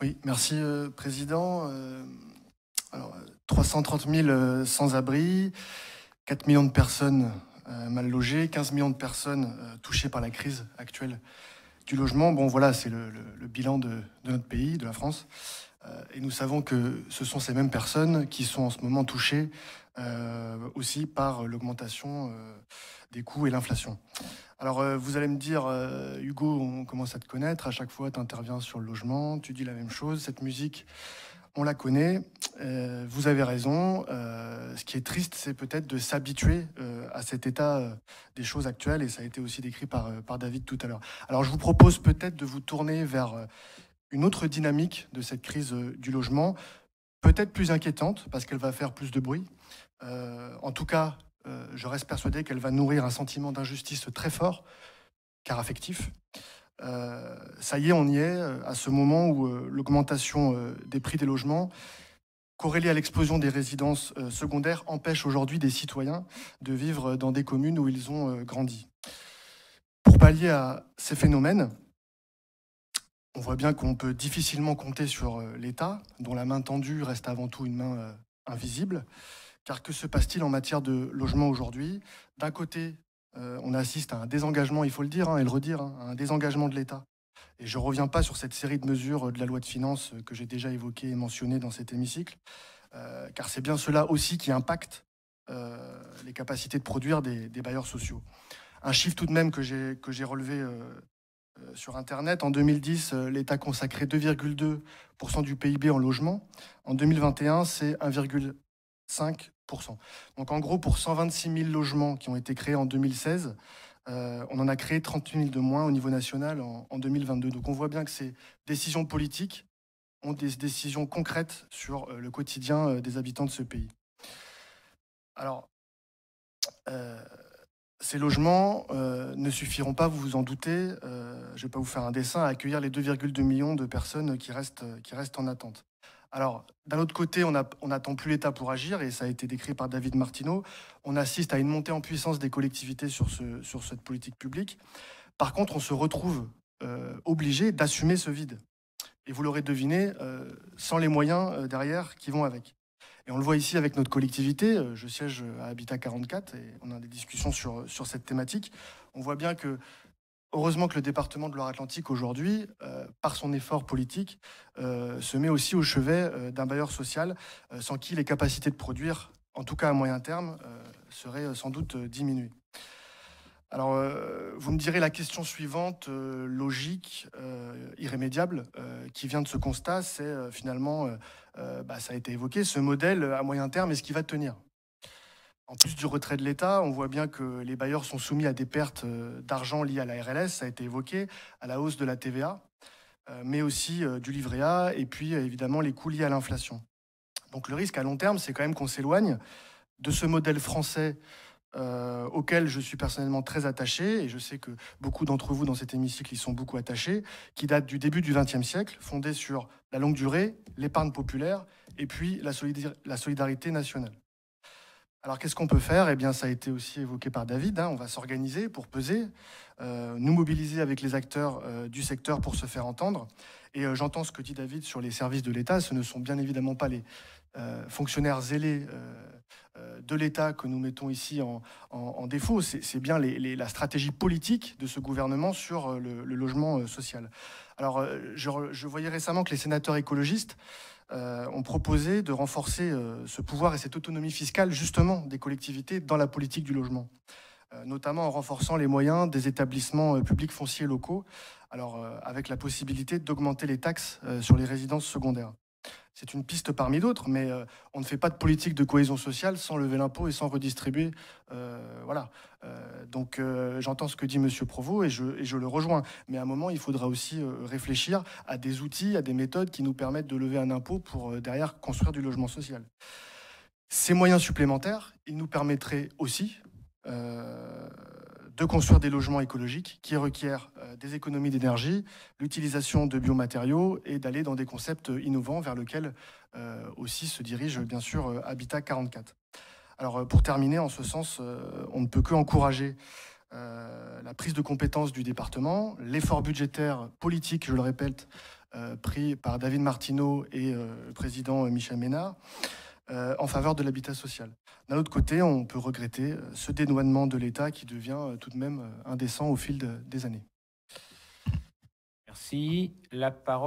Oui, merci Président. 330 000 sans-abri, 4 millions de personnes mal logées, 15 millions de personnes touchées par la crise actuelle du logement. Bon, voilà, c'est le bilan de notre pays, de la France. Et nous savons que ce sont ces mêmes personnes qui sont en ce moment touchées aussi par l'augmentation des coûts et l'inflation. Alors, vous allez me dire, Hugo, on commence à te connaître. À chaque fois, tu interviens sur le logement, tu dis la même chose. Cette musique, on la connaît. Vous avez raison. Ce qui est triste, c'est peut-être de s'habituer à cet état des choses actuelles. Et ça a été aussi décrit par David tout à l'heure. Alors, je vous propose peut-être de vous tourner vers une autre dynamique de cette crise du logement, peut-être plus inquiétante, parce qu'elle va faire plus de bruit. En tout cas, je reste persuadé qu'elle va nourrir un sentiment d'injustice très fort, car affectif. Ça y est, on y est, à ce moment où l'augmentation des prix des logements, corrélée à l'explosion des résidences secondaires, empêche aujourd'hui des citoyens de vivre dans des communes où ils ont grandi. Pour pallier à ces phénomènes, on voit bien qu'on peut difficilement compter sur l'État, dont la main tendue reste avant tout une main invisible. Car que se passe-t-il en matière de logement aujourd'hui? D'un côté, on assiste à un désengagement, il faut le dire et le redire, à un désengagement de l'État. Et je ne reviens pas sur cette série de mesures de la loi de finances que j'ai déjà évoquées et mentionnées dans cet hémicycle, car c'est bien cela aussi qui impacte les capacités de produire des bailleurs sociaux. Un chiffre tout de même que j'ai relevé sur Internet. En 2010, l'État consacrait 2,2% du PIB en logement. En 2021, c'est 1,5%. Donc en gros, pour 126 000 logements qui ont été créés en 2016, on en a créé 38 000 de moins au niveau national en 2022. Donc on voit bien que ces décisions politiques ont des décisions concrètes sur le quotidien des habitants de ce pays. Alors, ces logements ne suffiront pas, vous vous en doutez, je ne vais pas vous faire un dessin, à accueillir les 2,2 millions de personnes qui restent en attente. Alors, d'un autre côté, on n'attend plus l'État pour agir, et ça a été décrit par David Martineau. On assiste à une montée en puissance des collectivités sur cette politique publique. Par contre, on se retrouve obligé d'assumer ce vide. Et vous l'aurez deviné, sans les moyens derrière qui vont avec. Et on le voit ici avec notre collectivité. Je siège à Habitat 44 et on a des discussions sur cette thématique. On voit bien que, heureusement que le département de Loire-Atlantique aujourd'hui, par son effort politique, se met aussi au chevet d'un bailleur social, sans qui les capacités de produire, en tout cas à moyen terme, seraient sans doute diminuées. Alors, vous me direz la question suivante, logique, irrémédiable, qui vient de ce constat, c'est finalement, ça a été évoqué, ce modèle à moyen terme, est-ce qu'il va tenir? En plus du retrait de l'État, on voit bien que les bailleurs sont soumis à des pertes d'argent liées à la RLS, ça a été évoqué, à la hausse de la TVA, mais aussi du livret A, et puis évidemment les coûts liés à l'inflation. Donc le risque à long terme, c'est quand même qu'on s'éloigne de ce modèle français auquel je suis personnellement très attaché, et je sais que beaucoup d'entre vous dans cet hémicycle y sont beaucoup attachés, qui date du début du XXe siècle, fondé sur la longue durée, l'épargne populaire, et puis la solidarité nationale. Alors qu'est-ce qu'on peut faire? Eh bien, ça a été aussi évoqué par David, on va s'organiser pour peser, nous mobiliser avec les acteurs du secteur pour se faire entendre. Et j'entends ce que dit David sur les services de l'État, ce ne sont bien évidemment pas les fonctionnaires zélés de l'État que nous mettons ici en défaut, c'est bien la stratégie politique de ce gouvernement sur le logement social. Alors, je voyais récemment que les sénateurs écologistes ont proposé de renforcer ce pouvoir et cette autonomie fiscale, justement, des collectivités dans la politique du logement, notamment en renforçant les moyens des établissements publics fonciers locaux, alors avec la possibilité d'augmenter les taxes sur les résidences secondaires. C'est une piste parmi d'autres, mais on ne fait pas de politique de cohésion sociale sans lever l'impôt et sans redistribuer. Voilà. Donc j'entends ce que dit M. Provost et je le rejoins. Mais à un moment, il faudra aussi réfléchir à des outils, à des méthodes qui nous permettent de lever un impôt pour derrière construire du logement social. Ces moyens supplémentaires, ils nous permettraient aussi de construire des logements écologiques qui requièrent des économies d'énergie, l'utilisation de biomatériaux et d'aller dans des concepts innovants vers lesquels aussi se dirige bien sûr Habitat 44. Alors pour terminer, en ce sens, on ne peut qu'encourager la prise de compétence du département, l'effort budgétaire politique, je le répète, pris par David Martineau et le président Michel Ménard en faveur de l'habitat social. D'un autre côté, on peut regretter ce dédouanement de l'État qui devient tout de même indécent au fil des années. Merci. La parole